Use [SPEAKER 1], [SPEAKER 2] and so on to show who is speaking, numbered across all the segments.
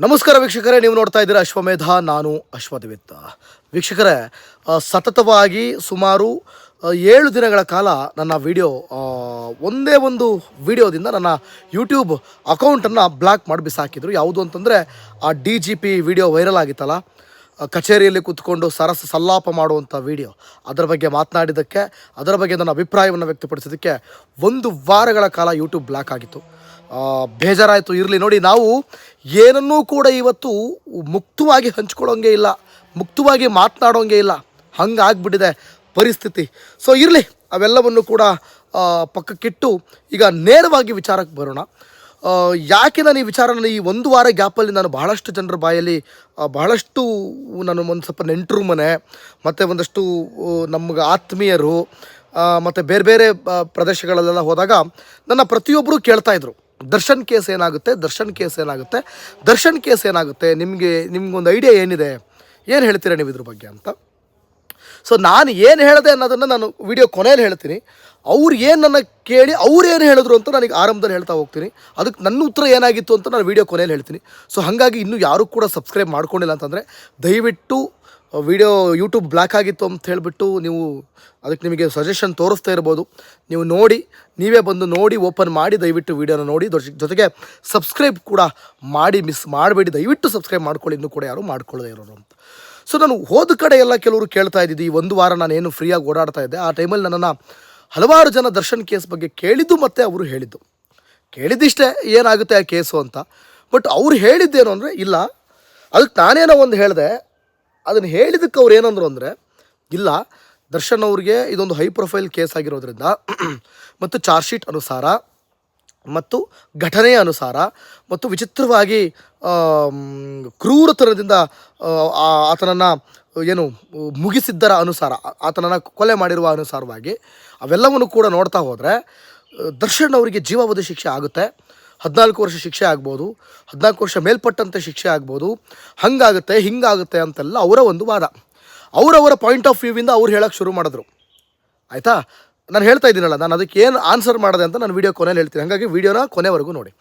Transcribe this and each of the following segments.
[SPEAKER 1] ನಮಸ್ಕಾರ ವೀಕ್ಷಕರೇ, ನೀವು ನೋಡ್ತಾ ಇದ್ದೀರಾ ಅಶ್ವಮೇಧ. ನಾನು ಅಶ್ವದಿವಿತ್ತ. ವೀಕ್ಷಕರೇ, ಸತತವಾಗಿ ಸುಮಾರು 7 ದಿನಗಳ ಕಾಲ ನನ್ನ ವಿಡಿಯೋ ಒಂದೇ ಒಂದು ವಿಡಿಯೋದಿಂದ ನನ್ನ ಯೂಟ್ಯೂಬ್ ಅಕೌಂಟನ್ನು ಬ್ಲಾಕ್ ಮಾಡಿ ಬಿಸಾಕಿದ್ರು. ಯಾವುದು ಅಂತಂದರೆ ಆ DGP ವಿಡಿಯೋ ವೈರಲ್ ಆಗಿತ್ತಲ್ಲ, ಕಚೇರಿಯಲ್ಲಿ ಕೂತ್ಕೊಂಡು ಸಲ್ಲಾಪ ಮಾಡುವಂಥ ವಿಡಿಯೋ. ಅದರ ಬಗ್ಗೆ ಮಾತನಾಡಿದ್ದಕ್ಕೆ, ಅದರ ಬಗ್ಗೆ ನನ್ನ ಅಭಿಪ್ರಾಯವನ್ನು ವ್ಯಕ್ತಪಡಿಸೋದಕ್ಕೆ 1 ವಾರಗಳ ಕಾಲ ಯೂಟ್ಯೂಬ್ ಬ್ಲಾಕ್ ಆಗಿತ್ತು. ಬೇಜಾರಾಯಿತು. ಇರಲಿ ನೋಡಿ, ನಾವು ಏನನ್ನೂ ಕೂಡ ಇವತ್ತು ಮುಕ್ತವಾಗಿ ಹಂಚ್ಕೊಳ್ಳೋಂಗೆ ಇಲ್ಲ, ಮುಕ್ತವಾಗಿ ಮಾತನಾಡೋಂಗೆ ಇಲ್ಲ, ಹಂಗಾಗ್ಬಿಟ್ಟಿದೆ ಪರಿಸ್ಥಿತಿ. ಸೊ ಇರಲಿ, ಅವೆಲ್ಲವನ್ನು ಕೂಡ ಪಕ್ಕಕ್ಕಿಟ್ಟು ಈಗ ನೇರವಾಗಿ ವಿಚಾರಕ್ಕೆ ಬರೋಣ. ಯಾಕೆ ನಾನು ಈ ವಿಚಾರನ ಈ 1 ವಾರ ಗ್ಯಾಪಲ್ಲಿ ನಾನು ಬಹಳಷ್ಟು ಜನರ ಬಾಯಲ್ಲಿ ಬಹಳಷ್ಟು ನಾನು ಒಂದು ಸ್ವಲ್ಪ ನೆಂಟರು ಮನೆ ಮತ್ತು ಒಂದಷ್ಟು ನಮ್ಗೆ ಆತ್ಮೀಯರು ಮತ್ತು ಬೇರೆ ಬೇರೆ ಪ್ರದೇಶಗಳಲ್ಲೆಲ್ಲ ಹೋದಾಗ ನನ್ನ ಪ್ರತಿಯೊಬ್ಬರು ಕೇಳ್ತಾಯಿದ್ರು, ದರ್ಶನ್ ಕೇಸ್ ಏನಾಗುತ್ತೆ, ದರ್ಶನ್ ಕೇಸ್ ಏನಾಗುತ್ತೆ, ದರ್ಶನ್ ಕೇಸ್ ಏನಾಗುತ್ತೆ, ನಿಮ್ಗೊಂದು ಐಡಿಯಾ ಏನಿದೆ, ಏನು ಹೇಳ್ತೀರಾ ನೀವು ಇದ್ರ ಬಗ್ಗೆ ಅಂತ. ಸೊ ನಾನು ಏನು ಹೇಳಿದೆ ಅನ್ನೋದನ್ನು ನಾನು ವಿಡಿಯೋ ಕೊನೆಯಲ್ಲಿ ಹೇಳ್ತೀನಿ. ಅವ್ರು ಏನು ನನ್ನ ಕೇಳಿ ಅವ್ರು ಏನು ಹೇಳಿದ್ರು ಅಂತ ನನಗೆ ಆರಂಭದಲ್ಲಿ ಹೇಳ್ತಾ ಹೋಗ್ತೀನಿ. ಅದಕ್ಕೆ ನನ್ನ ಉತ್ತರ ಏನಾಗಿತ್ತು ಅಂತ ನಾನು ವಿಡಿಯೋ ಕೊನೆಯಲ್ಲಿ ಹೇಳ್ತೀನಿ. ಸೊ ಹಾಗಾಗಿ ಇನ್ನೂ ಯಾರೂ ಕೂಡ ಸಬ್ಸ್ಕ್ರೈಬ್ ಮಾಡ್ಕೊಂಡಿಲ್ಲ ಅಂತಂದರೆ ದಯವಿಟ್ಟು ವಿಡಿಯೋ ಯೂಟ್ಯೂಬ್ ಬ್ಲ್ಯಾಕ್ ಆಗಿತ್ತು ಅಂತ ಹೇಳಿಬಿಟ್ಟು ನೀವು ಅದಕ್ಕೆ ನಿಮಗೆ ಸಜೆಷನ್ ತೋರಿಸ್ತಾ ಇರ್ಬೋದು, ನೀವು ನೋಡಿ, ನೀವೇ ಬಂದು ನೋಡಿ ಓಪನ್ ಮಾಡಿ ದಯವಿಟ್ಟು ವಿಡಿಯೋನ ನೋಡಿ. ಜೊತೆಗೆ ಸಬ್ಸ್ಕ್ರೈಬ್ ಕೂಡ ಮಾಡಿ, ಮಿಸ್ ಮಾಡಬೇಡಿ, ದಯವಿಟ್ಟು ಸಬ್ಸ್ಕ್ರೈಬ್ ಮಾಡ್ಕೊಳ್ಳಿ, ಇನ್ನೂ ಕೂಡ ಯಾರು ಮಾಡ್ಕೊಳ್ಳದೇ ಇರೋರು ಅಂತ. ಸೊ ನಾನು ಹೋದ ಕಡೆ ಎಲ್ಲ ಕೆಲವರು ಕೇಳ್ತಾ ಇದ್ದಿದ್ದು, ಈ 1 ವಾರ ನಾನೇನು ಫ್ರೀಯಾಗಿ ಓಡಾಡ್ತಾ ಇದ್ದೆ, ಆ ಟೈಮಲ್ಲಿ ನನ್ನನ್ನು ಹಲವಾರು ಜನ ದರ್ಶನ್ ಕೇಸ್ ಬಗ್ಗೆ ಕೇಳಿದ್ದು ಮತ್ತು ಅವರು ಕೇಳಿದ್ದಿಷ್ಟೇ ಏನಾಗುತ್ತೆ ಆ ಕೇಸು ಅಂತ. ಬಟ್ ಅವ್ರು ಹೇಳಿದ್ದೇನು ಅಂದರೆ, ಇಲ್ಲ ಅದಕ್ಕೆ ನಾನೇನೋ ಒಂದು ಹೇಳಿದೆ, ಅದನ್ನು ಹೇಳಿದ್ದಕ್ಕೆ ಅವ್ರು ಏನಂದ್ರು ಅಂದರೆ, ಇಲ್ಲ ದರ್ಶನ್ ಅವ್ರಿಗೆ ಇದೊಂದು ಹೈ ಪ್ರೊಫೈಲ್ ಕೇಸ್ ಆಗಿರೋದ್ರಿಂದ ಮತ್ತು ಚಾರ್ಜ್ ಶೀಟ್ ಅನುಸಾರ ಮತ್ತು ಘಟನೆಯ ಅನುಸಾರ ಮತ್ತು ವಿಚಿತ್ರವಾಗಿ ಕ್ರೂರತನದಿಂದ ಆತನನ್ನು ಏನು ಮುಗಿಸಿದ್ದರ ಅನುಸಾರ, ಆತನನ್ನು ಕೊಲೆ ಮಾಡಿರುವ ಅನುಸಾರವಾಗಿ ಅವೆಲ್ಲವನ್ನು ಕೂಡ ನೋಡ್ತಾ ಹೋದರೆ ದರ್ಶನ್ ಅವರಿಗೆ ಜೀವಾವಧಿ ಶಿಕ್ಷೆ ಆಗುತ್ತೆ. 14 ವರ್ಷ ಶಿಕ್ಷೆ ಆಗ್ಬೋದು, 14 ವರ್ಷ ಮೇಲ್ಪಟ್ಟಂತೆ ಶಿಕ್ಷೆ ಆಗ್ಬೋದು, ಹಂಗಾಗುತ್ತೆ ಹಿಂಗಾಗುತ್ತೆ ಅಂತೆಲ್ಲ ಅವರ ಒಂದು ವಾದ. ಅವರವರ ಪಾಯಿಂಟ್ ಆಫ್ ವ್ಯೂವಿಂದ ಅವ್ರು ಹೇಳೋಕ್ಕೆ ಶುರು ಮಾಡಿದ್ರು. ಆಯಿತಾ, ನಾನು ಹೇಳ್ತಾ ಇದ್ದೀನಲ್ಲ, ನಾನು ಅದಕ್ಕೆ ಏನು ಆನ್ಸರ್ ಮಾಡಿದೆ ಅಂತ ನಾನು ವಿಡಿಯೋ ಕೊನೆಯಲ್ಲಿ ಹೇಳ್ತೀನಿ. ಹಾಗಾಗಿ ವಿಡಿಯೋನ ಕೊನೆವರೆಗೂ ನೋಡಿ.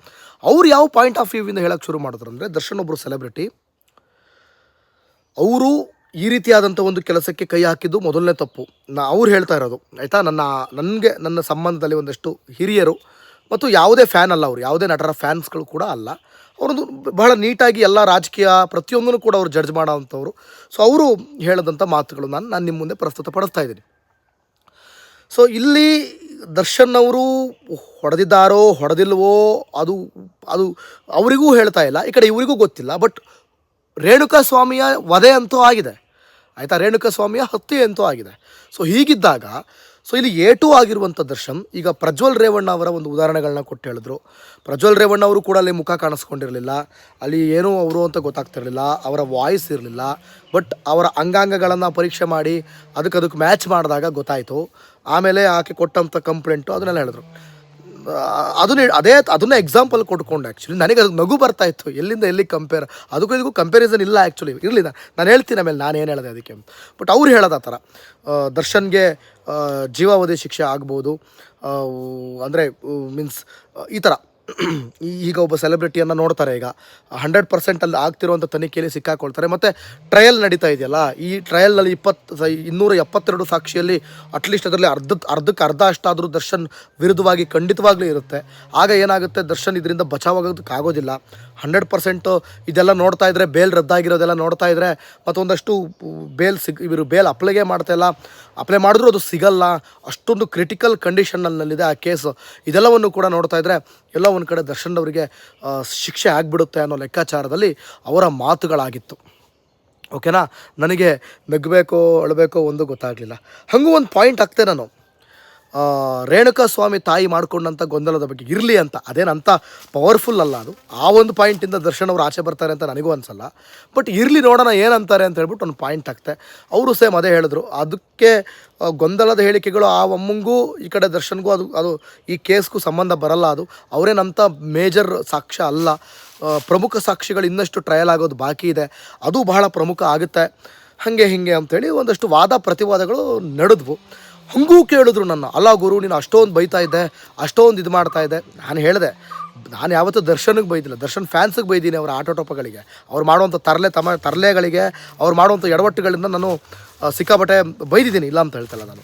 [SPEAKER 1] ಅವ್ರು ಯಾವ ಪಾಯಿಂಟ್ ಆಫ್ ವ್ಯೂವಿಂದ ಹೇಳೋಕ್ಕೆ ಶುರು ಮಾಡಿದ್ರು ಅಂದರೆ, ದರ್ಶನ್ ಒಬ್ಬರು ಸೆಲೆಬ್ರಿಟಿ, ಅವರು ಈ ರೀತಿಯಾದಂಥ ಒಂದು ಕೆಲಸಕ್ಕೆ ಕೈ ಹಾಕಿದ್ದು ಮೊದಲನೇ ತಪ್ಪು. ಅವ್ರು ಹೇಳ್ತಾ ಇರೋದು, ಆಯಿತಾ, ನನ್ನ ಸಂಬಂಧದಲ್ಲಿ ಒಂದಷ್ಟು ಹಿರಿಯರು ಮತ್ತು ಯಾವುದೇ ಫ್ಯಾನ್ ಅಲ್ಲ, ಅವರು ಯಾವುದೇ ನಟರ ಫ್ಯಾನ್ಸ್ಗಳು ಕೂಡ ಅಲ್ಲ, ಅವರೊಂದು ಬಹಳ ನೀಟಾಗಿ ಎಲ್ಲ ರಾಜಕೀಯ ಪ್ರತಿಯೊಂದನ್ನು ಕೂಡ ಅವರು ಜಡ್ಜ್ ಮಾಡೋ ಅಂಥವ್ರು. ಸೊ ಅವರು ಹೇಳಿದಂಥ ಮಾತುಗಳು ನಾನು ನಿಮ್ಮ ಮುಂದೆ ಪ್ರಸ್ತುತಪಡಿಸ್ತಾ ಇದ್ದೀನಿ. ಸೊ ಇಲ್ಲಿ ದರ್ಶನ್ ಅವರು ಹೊಡೆದಿದ್ದಾರೋ ಹೊಡೆದಿಲ್ವೋ ಅದು ಅವರಿಗೂ ಹೇಳ್ತಾ ಇಲ್ಲ, ಈ ಕಡೆ ಇವರಿಗೂ ಗೊತ್ತಿಲ್ಲ. ಬಟ್ ರೇಣುಕಾಸ್ವಾಮಿಯ ವಧೆ ಅಂತೂ ಆಗಿದೆ, ಆಯಿತಾ, ರೇಣುಕಾಸ್ವಾಮಿಯ ಹತ್ಯೆ ಅಂತೂ ಆಗಿದೆ. ಸೊ ಹೀಗಿದ್ದಾಗ ಇಲ್ಲಿ A2 ಆಗಿರುವಂಥ ದರ್ಶನ್ ಈಗ ಪ್ರಜ್ವಲ್ ರೇವಣ್ಣ ಅವರ ಒಂದು ಉದಾಹರಣೆಗಳನ್ನ ಕೊಟ್ಟು ಹೇಳಿದ್ರು. ಪ್ರಜ್ವಲ್ ರೇವಣ್ಣ ಅವರು ಕೂಡ ಅಲ್ಲಿ ಮುಖ ಕಾಣಿಸ್ಕೊಂಡಿರಲಿಲ್ಲ, ಅಲ್ಲಿ ಏನೂ ಅವರು ಅಂತ ಗೊತ್ತಾಗ್ತಿರಲಿಲ್ಲ, ಅವರ ವಾಯ್ಸ್ ಇರಲಿಲ್ಲ. ಬಟ್ ಅವರ ಅಂಗಾಂಗಗಳನ್ನು ಪರೀಕ್ಷೆ ಮಾಡಿ ಅದಕ್ಕೆ ಮ್ಯಾಚ್ ಮಾಡಿದಾಗ ಗೊತ್ತಾಯಿತು. ಆಮೇಲೆ ಆಕೆ ಕೊಟ್ಟಂಥ ಕಂಪ್ಲೇಂಟು ಅದನ್ನೆಲ್ಲ ಹೇಳಿದ್ರು. ಅದನ್ನೇ ಎಕ್ಸಾಂಪಲ್ ಕೊಟ್ಕೊಂಡು ಆ್ಯಕ್ಚುಲಿ ನನಗೆ ಅದಕ್ಕೆ ನಗು ಬರ್ತಾಯಿತ್ತು, ಎಲ್ಲಿಂದ ಎಲ್ಲಿಗೆ ಅದಕ್ಕೂ ಇದಕ್ಕೂ ಕಂಪ್ಯಾರಿಸನ್ ಇಲ್ಲ ಆ್ಯಕ್ಚುಲಿ. ಇರಲಿ, ನಾನು ಹೇಳ್ತೀನಿ ಆಮೇಲೆ ನಾನು ಏನು ಹೇಳಿದೆ ಅದಕ್ಕೆ. ಬಟ್ ಅವ್ರು ಹೇಳೋದು ಆ ಥರ ದರ್ಶನ್ಗೆ ಜೀವಾವಧಿ ಶಿಕ್ಷೆ ಆಗ್ಬೋದು, ಅಂದರೆ ಮೀನ್ಸ್ ಈ ಥರ. ಈಗ ಒಬ್ಬ ಸೆಲೆಬ್ರಿಟಿಯನ್ನು ನೋಡ್ತಾರೆ, ಈಗ 100% ಅಲ್ಲಿ ಆಗ್ತಿರುವಂಥ ತನಿಖೆಯಲ್ಲಿ ಸಿಕ್ಕಾಕೊಳ್ತಾರೆ. ಮತ್ತು ಟ್ರಯಲ್ ನಡೀತಾ ಇದೆಯಲ್ಲ, ಈ ಟ್ರಯಲ್ನಲ್ಲಿ 272 ಸಾಕ್ಷಿಯಲ್ಲಿ ಅಟ್ಲೀಸ್ಟ್ ಅದರಲ್ಲಿ ಅರ್ಧಕ್ಕೆ ಅರ್ಧ ಅಷ್ಟಾದರೂ ದರ್ಶನ್ ವಿರುದ್ಧವಾಗಿ ಖಂಡಿತವಾಗ್ಲೂ ಇರುತ್ತೆ. ಆಗ ಏನಾಗುತ್ತೆ, ದರ್ಶನ್ ಇದರಿಂದ ಬಚಾವಾಗೋದಕ್ಕಾಗೋದಿಲ್ಲ. 100% ಇದೆಲ್ಲ ನೋಡ್ತಾ ಇದ್ದರೆ, ಬೇಲ್ ರದ್ದಾಗಿರೋದೆಲ್ಲ ನೋಡ್ತಾ ಇದ್ದರೆ, ಮತ್ತೊಂದಷ್ಟು ಇವರು ಬೇಲ್ ಅಪ್ಲೈ ಮಾಡಿದ್ರೂ ಅದು ಸಿಗಲ್ಲ, ಅಷ್ಟೊಂದು ಕ್ರಿಟಿಕಲ್ ಕಂಡೀಷನ್ನಲ್ಲಿದೆ ಆ ಕೇಸು. ಇದೆಲ್ಲವನ್ನು ಕೂಡ ನೋಡ್ತಾ ಇದ್ದರೆ ಎಲ್ಲ ಒಂದು ಕಡೆ ದರ್ಶನ್ ಅವರಿಗೆ ಶಿಕ್ಷೆ ಆಗಿಬಿಡುತ್ತೆ ಅನ್ನೋ ಲೆಕ್ಕಾಚಾರದಲ್ಲಿ ಅವರ ಮಾತುಗಳಾಗಿತ್ತು. ಓಕೆನಾ, ನನಗೆ ನಗಬೇಕೋ ಅಳಬೇಕೋ ಒಂದು ಗೊತ್ತಾಗಲಿಲ್ಲ. ಹಾಗೂ ಒಂದು ಪಾಯಿಂಟ್ ಹಾಕ್ತೆ ನಾನು, ರೇಣುಕಾಸ್ವಾಮಿ ತಾಯಿ ಮಾಡ್ಕೊಂಡಂಥ ಗೊಂದಲದ ಬಗ್ಗೆ ಇರಲಿ ಅಂತ, ಅದೇನಂತ ಪವರ್ಫುಲ್ ಅಲ್ಲ ಅದು. ಆ ಒಂದು ಪಾಯಿಂಟಿಂದ ದರ್ಶನ್ ಅವರು ಆಚೆ ಬರ್ತಾರೆ ಅಂತ ನನಗೂ ಅನಿಸಲ್ಲ. ಬಟ್ ಇರಲಿ, ನೋಡೋಣ ಏನಂತಾರೆ ಅಂತ ಹೇಳ್ಬಿಟ್ಟು ಒಂದು ಪಾಯಿಂಟ್ ಹಾಕ್ತೆ. ಅವರು ಸೇಮ್ ಅದೇ ಹೇಳಿದ್ರು. ಅದಕ್ಕೆ ಗೊಂದಲದ ಹೇಳಿಕೆಗಳು ಆ ಅಮ್ಮಂಗೂ ಈ ಕಡೆ ದರ್ಶನ್ಗೂ ಅದು ಈ ಕೇಸ್ಗೂ ಸಂಬಂಧ ಬರಲ್ಲ. ಅದು ಅವರೇನಂಥ ಮೇಜರ್ ಸಾಕ್ಷ್ಯ ಅಲ್ಲ. ಪ್ರಮುಖ ಸಾಕ್ಷಿಗಳು ಇನ್ನಷ್ಟು ಟ್ರಯಲ್ ಆಗೋದು ಬಾಕಿ ಇದೆ, ಅದು ಬಹಳ ಪ್ರಮುಖ ಆಗುತ್ತೆ. ಹಾಗೆ ಹೀಗೆ ಅಂಥೇಳಿ ಒಂದಷ್ಟು ವಾದ ಪ್ರತಿವಾದಗಳು ನಡೆದ್ವು. ಹಂಗೂ ಕೇಳಿದ್ರು ನನ್ನ, ಅಲ್ಲ ಗುರು, ನೀನು ಅಷ್ಟೊಂದು ಬೈತಾ ಇದ್ದೆ, ಅಷ್ಟೊಂದು ಇದು ಮಾಡ್ತಾ ಇದ್ದೆ. ನಾನು ಹೇಳಿದೆ, ನಾನು ಯಾವತ್ತೂ ದರ್ಶನ್ಗೆ ಬೈದಿಲ್ಲ, ದರ್ಶನ್ ಫ್ಯಾನ್ಸಿಗೆ ಬೈದೀನಿ, ಅವರ ಆಟೋಟೋಪಗಳಿಗೆ, ಅವ್ರು ಮಾಡುವಂಥ ತರಲೆಗಳಿಗೆ, ಅವ್ರು ಮಾಡುವಂಥ ಎಡವಟ್ಟುಗಳಿಂದ ನಾನು ಸಿಕ್ಕಾಪಟ್ಟೆ ಬೈದಿದ್ದೀನಿ, ಇಲ್ಲ ಅಂತ ಹೇಳ್ತಾಯಿಲ್ಲ ನಾನು.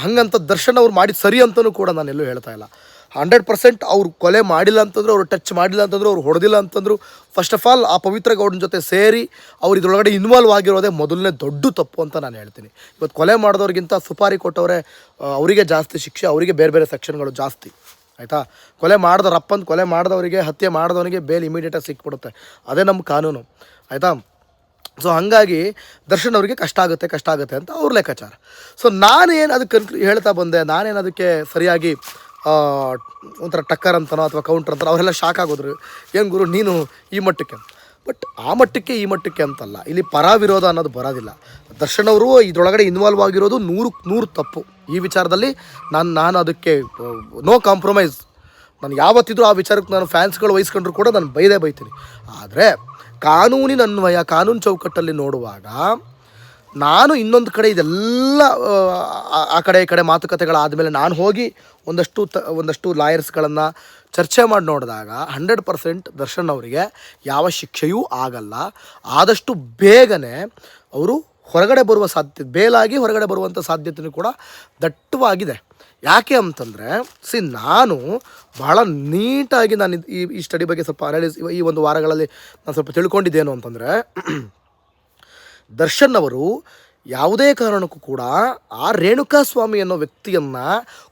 [SPEAKER 1] ಹಾಗಂತ ದರ್ಶನ್ ಅವ್ರು ಮಾಡಿದ ಸರಿ ಅಂತಲೂ ಕೂಡ ನಾನು ಎಲ್ಲೂ ಹೇಳ್ತಾ ಇಲ್ಲ. 100% ಅವ್ರು ಕೊಲೆ ಮಾಡಿಲ್ಲ ಅಂತಂದ್ರು, ಅವ್ರು ಟಚ್ ಮಾಡಿಲ್ಲ ಅಂತಂದ್ರು, ಅವ್ರು ಹೊಡೆದಿಲ್ಲ ಅಂತಂದ್ರು, ಫಸ್ಟ್ ಆಫ್ ಆಲ್ ಆ ಪವಿತ್ರ ಗೌಡನ ಜೊತೆ ಸೇರಿ ಅವ್ರು ಇದ್ರೊಳಗಡೆ ಇನ್ವಾಲ್ವ್ ಆಗಿರೋದೇ ಮೊದಲನೇ ದೊಡ್ಡ ತಪ್ಪು ಅಂತ ನಾನು ಹೇಳ್ತೀನಿ. ಇವತ್ತು ಕೊಲೆ ಮಾಡಿದವ್ರಿಗಿಂತ ಸುಪಾರಿ ಕೊಟ್ಟವರೇ ಅವರಿಗೆ ಜಾಸ್ತಿ ಶಿಕ್ಷೆ, ಅವರಿಗೆ ಬೇರೆ ಬೇರೆ ಸೆಕ್ಷನ್ಗಳು ಜಾಸ್ತಿ, ಆಯಿತಾ. ಕೊಲೆ ಮಾಡಿದವ್ರಪ್ಪಂದು ಕೊಲೆ ಮಾಡಿದವರಿಗೆ, ಹತ್ಯೆ ಮಾಡಿದವನಿಗೆ ಬೇಲ್ ಇಮಿಡಿಯೇಟಾಗಿ ಸಿಕ್ಬಿಡುತ್ತೆ, ಅದೇ ನಮ್ಮ ಕಾನೂನು, ಆಯಿತಾ. ಸೊ ಹಾಗಾಗಿ ದರ್ಶನ್ ಅವರಿಗೆ ಕಷ್ಟ ಆಗುತ್ತೆ ಅಂತ ಅವ್ರ ಲೆಕ್ಕಾಚಾರ. ಸೊ ನಾನೇನು ಅದಕ್ಕೆ ಹೇಳ್ತಾ ಬಂದೆ, ನಾನೇನು ಅದಕ್ಕೆ ಸರಿಯಾಗಿ ಒಂಥರ ಟಕ್ಕರ್ ಅಂತನೋ ಅಥವಾ ಕೌಂಟ್ರ್ ಅಂತನೋ, ಅವರೆಲ್ಲ ಶಾಕ್ ಆಗೋದ್ರು, ಏನು ಗುರು ನೀನು ಈ ಮಟ್ಟಕ್ಕೆ. ಬಟ್ ಆ ಮಟ್ಟಕ್ಕೆ ಈ ಮಟ್ಟಕ್ಕೆ ಅಂತಲ್ಲ, ಇಲ್ಲಿ ಪರ ವಿರೋಧ ಅನ್ನೋದು ಬರೋದಿಲ್ಲ. ದರ್ಶನ್ ಅವರು ಇದರೊಳಗಡೆ ಇನ್ವಾಲ್ವ್ ಆಗಿರೋದು 100% ತಪ್ಪು. ಈ ವಿಚಾರದಲ್ಲಿ ನಾನು ಅದಕ್ಕೆ ನೋ ಕಾಂಪ್ರಮೈಸ್. ನಾನು ಯಾವತ್ತಿದ್ರೂ ಆ ವಿಚಾರಕ್ಕೆ ನಾನು ಫ್ಯಾನ್ಸ್ಗಳು ವಹಿಸ್ಕೊಂಡ್ರು ಕೂಡ ನಾನು ಬೈತೀನಿ. ಆದರೆ ಕಾನೂನಿನ ಅನ್ವಯ, ಕಾನೂನು ಚೌಕಟ್ಟಲ್ಲಿ ನೋಡುವಾಗ ನಾನು ಇನ್ನೊಂದು ಕಡೆ ಇದೆಲ್ಲ ಆ ಕಡೆ ಈ ಕಡೆ ಮಾತುಕತೆಗಳಾದಮೇಲೆ ನಾನು ಹೋಗಿ ಒಂದಷ್ಟು ಲಾಯರ್ಸ್ಗಳನ್ನು ಚರ್ಚೆ ಮಾಡಿ ನೋಡಿದಾಗ 100% ದರ್ಶನ್ ಅವರಿಗೆ ಯಾವ ಶಿಕ್ಷೆಯೂ ಆಗಲ್ಲ. ಆದಷ್ಟು ಬೇಗನೆ ಅವರು ಹೊರಗಡೆ ಬರುವ ಸಾಧ್ಯತೆ, ಬೇಲಾಗಿ ಹೊರಗಡೆ ಬರುವಂಥ ಸಾಧ್ಯತೆಯೂ ಕೂಡ ದಟ್ಟವಾಗಿದೆ. ಯಾಕೆ ಅಂತಂದರೆ ನಾನು ಬಹಳ ನೀಟಾಗಿ ನಾನು ಈ ಸ್ಟಡಿ ಬಗ್ಗೆ ಸ್ವಲ್ಪ ಅನಾಲಿಸ್ ಈ ಒಂದು ವಾರಗಳಲ್ಲಿ ನಾನು ಸ್ವಲ್ಪ ತಿಳ್ಕೊಂಡಿದ್ದೇನು ಅಂತಂದರೆ, ದರ್ಶನ್ ಅವರು ಯಾವುದೇ ಕಾರಣಕ್ಕೂ ಕೂಡ ಆ ರೇಣುಕಾಸ್ವಾಮಿ ಅನ್ನೋ ವ್ಯಕ್ತಿಯನ್ನು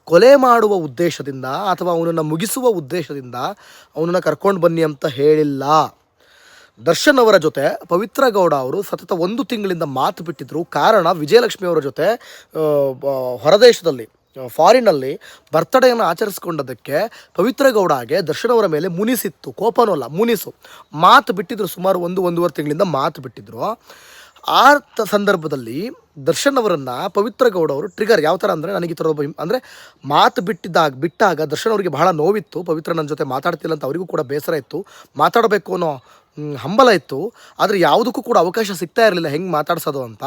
[SPEAKER 1] ಕೊಲೆ ಮಾಡುವ ಉದ್ದೇಶದಿಂದ ಅಥವಾ ಅವನನ್ನು ಮುಗಿಸುವ ಉದ್ದೇಶದಿಂದ ಅವನನ್ನು ಕರ್ಕೊಂಡು ಬನ್ನಿ ಅಂತ ಹೇಳಿಲ್ಲ. ದರ್ಶನ್ ಅವರ ಜೊತೆ ಪವಿತ್ರ ಗೌಡ ಅವರು ಸತತ 1 ತಿಂಗಳಿಂದ ಮಾತು ಬಿಟ್ಟಿದ್ದರು. ಕಾರಣ ವಿಜಯಲಕ್ಷ್ಮಿ ಅವರ ಜೊತೆ ಹೊರದೇಶದಲ್ಲಿ ಫಾರಿನಲ್ಲಿ ಬರ್ತ್ಡೇಯನ್ನು ಆಚರಿಸ್ಕೊಂಡದಕ್ಕೆ ಪವಿತ್ರ ಗೌಡಗೆ ದರ್ಶನ್ ಅವರ ಮೇಲೆ ಮುನಿಸಿತ್ತು, ಕೋಪನೂ ಅಲ್ಲ ಮುನಿಸು, ಮಾತು ಬಿಟ್ಟಿದ್ರು. ಸುಮಾರು 1-1.5 ತಿಂಗಳಿಂದ ಮಾತು ಬಿಟ್ಟಿದ್ರು. ಆ ಸಂದರ್ಭದಲ್ಲಿ ದರ್ಶನ್ ಅವರನ್ನು ಪವಿತ್ರ ಗೌಡ ಅವರು ಟ್ರಿಗರ್ ಯಾವ ಥರ ಅಂದರೆ, ನನಗೆ ಈ ಥರ ಅಂದರೆ ಮಾತು ಬಿಟ್ಟಾಗ ದರ್ಶನ್ ಅವರಿಗೆ ಬಹಳ ನೋವಿತ್ತು. ಪವಿತ್ರ ನನ್ನ ಜೊತೆ ಮಾತಾಡ್ತಿಲ್ಲ ಅಂತ ಅವರಿಗೂ ಕೂಡ ಬೇಸರ ಇತ್ತು, ಮಾತಾಡಬೇಕು ಅನ್ನೋ ಹಂಬಲ ಇತ್ತು. ಆದರೆ ಯಾವುದಕ್ಕೂ ಕೂಡ ಅವಕಾಶ ಸಿಗ್ತಾ ಇರಲಿಲ್ಲ ಹೆಂಗೆ ಮಾತಾಡ್ಸೋದು ಅಂತ.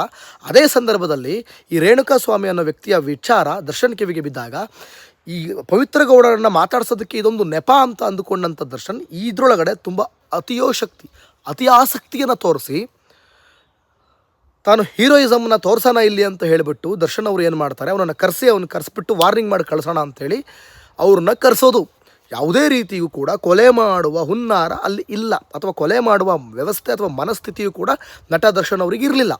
[SPEAKER 1] ಅದೇ ಸಂದರ್ಭದಲ್ಲಿ ಈ ರೇಣುಕಾಸ್ವಾಮಿ ಅನ್ನೋ ವ್ಯಕ್ತಿಯ ವಿಚಾರ ದರ್ಶನ್ ಕಿವಿಗೆ ಬಿದ್ದಾಗ ಈ ಪವಿತ್ರ ಗೌಡರನ್ನು ಮಾತಾಡ್ಸೋದಕ್ಕೆ ಇದೊಂದು ನೆಪ ಅಂತ ಅಂದುಕೊಂಡಂಥ ದರ್ಶನ್ ಇದರೊಳಗಡೆ ತುಂಬ ಅತಿ ಆಸಕ್ತಿಯನ್ನು ತೋರಿಸಿ ತಾನು ಹೀರೋಯಿಸಮ್ನ ತೋರಿಸೋಣ ಇಲ್ಲಿ ಅಂತ ಹೇಳಿಬಿಟ್ಟು ದರ್ಶನ್ ಅವರು ಏನು ಮಾಡ್ತಾರೆ, ಅವನನ್ನು ಕರೆಸ್ಬಿಟ್ಟು ವಾರ್ನಿಂಗ್ ಮಾಡಿ ಕಳಿಸೋಣ ಅಂಥೇಳಿ ಅವ್ರನ್ನ ಕರೆಸೋದು. ಯಾವುದೇ ರೀತಿಯೂ ಕೂಡ ಕೊಲೆ ಮಾಡುವ ಹುನ್ನಾರ ಅಲ್ಲಿ ಇಲ್ಲ, ಅಥವಾ ಕೊಲೆ ಮಾಡುವ ವ್ಯವಸ್ಥೆ ಅಥವಾ ಮನಸ್ಥಿತಿಯು ಕೂಡ ನಟ ದರ್ಶನ್ ಅವರಿಗೆ ಇರಲಿಲ್ಲ.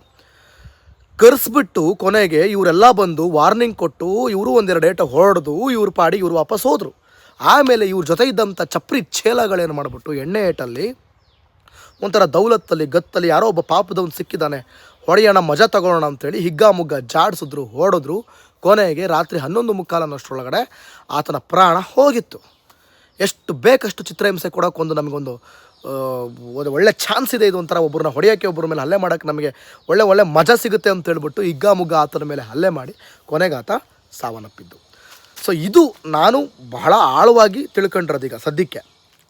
[SPEAKER 1] ಕರೆಸ್ಬಿಟ್ಟು ಕೊನೆಗೆ ಇವರೆಲ್ಲ ಬಂದು ವಾರ್ನಿಂಗ್ ಕೊಟ್ಟು ಇವರು 1-2 ಏಟ ಹೊಡೆದು ಇವ್ರ ಪಾಡಿ ಇವರು ವಾಪಸ್ ಹೋದರು. ಆಮೇಲೆ ಇವ್ರ ಜೊತೆ ಇದ್ದಂಥ ಚಪ್ರಿ ಛೇಲಗಳೇನು ಮಾಡಿಬಿಟ್ಟು ಎಣ್ಣೆ ಏಟಲ್ಲಿ ಒಂಥರ ದೌಲತ್ತಲ್ಲಿ ಗತ್ತಲ್ಲಿ ಯಾರೋ ಒಬ್ಬ ಪಾಪದವನು ಸಿಕ್ಕಿದ್ದಾನೆ, ಹೊಡೆಯೋಣ ಮಜಾ ತಗೊಳ್ಳೋಣ ಅಂಥೇಳಿ ಹಿಗ್ಗಾಮುಗ್ಗ ಜಾಡಿಸಿದ್ರು, ಹೊಡೆದ್ರು. ಕೊನೆಗೆ ರಾತ್ರಿ 11:45 ಅನ್ನೋಷ್ಟರೊಳಗಡೆ ಆತನ ಪ್ರಾಣ ಹೋಗಿತ್ತು. ಎಷ್ಟು ಬೇಕಷ್ಟು ಚಿತ್ರಹಿಂಸೆ ಕೊಡೋಕ್ಕೊಂದು ನಮಗೊಂದು ಒಳ್ಳೆ ಚಾನ್ಸ್ ಇದೆ, ಇದು ಒಂಥರ ಒಬ್ಬರನ್ನ ಹೊಡೆಯೋಕ್ಕೆ, ಒಬ್ಬರ ಮೇಲೆ ಹಲ್ಲೆ ಮಾಡೋಕ್ಕೆ ನಮಗೆ ಒಳ್ಳೆ ಮಜಾ ಸಿಗುತ್ತೆ ಅಂತ ಹೇಳ್ಬಿಟ್ಟು ಹಿಗ್ಗಾಮುಗ್ಗ ಆತನ ಮೇಲೆ ಹಲ್ಲೆ ಮಾಡಿ ಕೊನೆಗೆ ಆತ ಸಾವನ್ನಪ್ಪಿದ್ದು. ಸೊ ಇದು ನಾನು ಬಹಳ ಆಳವಾಗಿ ತಿಳ್ಕೊಂಡಿರೋದೀಗ ಸದ್ಯಕ್ಕೆ,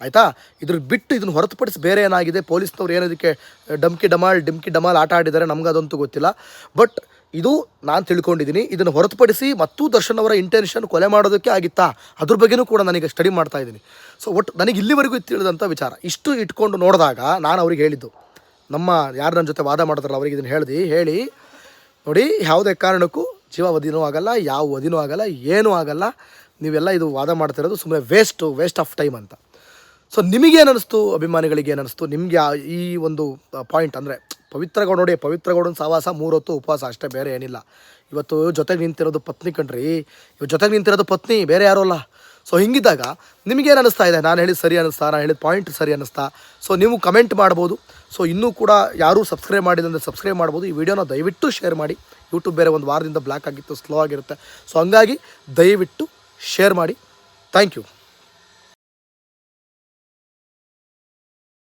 [SPEAKER 1] ಆಯಿತಾ. ಇದ್ರ ಬಿಟ್ಟು ಇದನ್ನು ಹೊರತುಪಡಿಸಿ ಬೇರೆ ಏನಾಗಿದೆ, ಪೊಲೀಸ್ನವ್ರು ಏನದಕ್ಕೆ ಡಿಮ್ಕಿ ಡಮಾಲ್ ಆಟ ಆಡಿದ್ದಾರೆ ನಮಗದಂತೂ ಗೊತ್ತಿಲ್ಲ. ಬಟ್ ಇದು ನಾನು ತಿಳ್ಕೊಂಡಿದ್ದೀನಿ. ಇದನ್ನು ಹೊರತುಪಡಿಸಿ ಮತ್ತೂ ದರ್ಶನ್ ಅವರ ಇಂಟೆನ್ಷನ್ ಕೊಲೆ ಮಾಡೋದಕ್ಕೆ ಆಗಿತ್ತಾ, ಅದ್ರ ಬಗ್ಗೆಯೂ ಕೂಡ ನನಗೆ ಸ್ಟಡಿ ಮಾಡ್ತಾ ಇದ್ದೀನಿ. ಸೊ ಒಟ್ಟು ನನಗೆ ಇಲ್ಲಿವರೆಗೂ ತಿಳಿದಂಥ ವಿಚಾರ ಇಷ್ಟು ಇಟ್ಕೊಂಡು ನೋಡಿದಾಗ ನಾನು ಅವ್ರಿಗೆ ಹೇಳಿದ್ದು, ಯಾರು ನನ್ನ ಜೊತೆ ವಾದ ಮಾಡಿದ್ರಲ್ಲ ಅವ್ರಿಗೆ ಇದನ್ನು ಹೇಳಿ ನೋಡಿ, ಯಾವುದೇ ಕಾರಣಕ್ಕೂ ಜೀವ ವಧಿನೂ ಆಗಲ್ಲ, ಯಾವ ವಧಿನೂ ಆಗಲ್ಲ, ಏನೂ ಆಗಲ್ಲ. ನೀವೆಲ್ಲ ಇದು ವಾದ ಮಾಡ್ತಿರೋದು ಸುಮ್ಮನೆ ವೇಸ್ಟ್ ಆಫ್ ಟೈಮ್ ಅಂತ. ಸೊ ನಿಮಗೇನು ಅನ್ನಿಸ್ತು, ಅಭಿಮಾನಿಗಳಿಗೆ ಏನು ಅನ್ನಿಸ್ತು ನಿಮಗೆ ಈ ಒಂದು ಪಾಯಿಂಟ್? ಅಂದರೆ ಪವಿತ್ರ ಗೌಡನ ಸಹವಾಸ 3 ಹೊತ್ತು ಉಪವಾಸ ಅಷ್ಟೇ, ಬೇರೆ ಏನಿಲ್ಲ. ಇವತ್ತು ಜೊತೆಗೆ ನಿಂತಿರೋದು ಪತ್ನಿ ಕಣ್ರಿ, ಇವತ್ತು ಜೊತೆಗೆ ನಿಂತಿರೋದು ಪತ್ನಿ, ಬೇರೆ ಯಾರೂ ಅಲ್ಲ. ಸೊ ಹಿಂಗಿದ್ದಾಗ ನಿಮಗೇನು ಅನ್ನಿಸ್ತಾ ಇದೆ? ನಾನು ಹೇಳಿದ ಸರಿ ಅನ್ನಿಸ್ತಾ, ನಾನು ಹೇಳಿದ ಪಾಯಿಂಟ್ ಸರಿ ಅನ್ನಿಸ್ತಾ? ಸೊ ನೀವು ಕಮೆಂಟ್ ಮಾಡ್ಬೋದು. ಸೊ ಇನ್ನೂ ಕೂಡ ಯಾರೂ ಸಬ್ಸ್ಕ್ರೈಬ್ ಮಾಡಿಲ್ಲ ಅಂದರೆ ಸಬ್ಸ್ಕ್ರೈಬ್ ಮಾಡ್ಬೋದು. ಈ ವಿಡಿಯೋನ ದಯವಿಟ್ಟು ಶೇರ್ ಮಾಡಿ. ಯೂಟ್ಯೂಬ್ ಬೇರೆ ಒಂದು ವಾರದಿಂದ ಬ್ಲ್ಯಾಕ್ ಆಗಿತ್ತು, ಸ್ಲೋ ಆಗಿರುತ್ತೆ. ಸೊ ಹಂಗಾಗಿ ದಯವಿಟ್ಟು ಶೇರ್ ಮಾಡಿ. Thank you.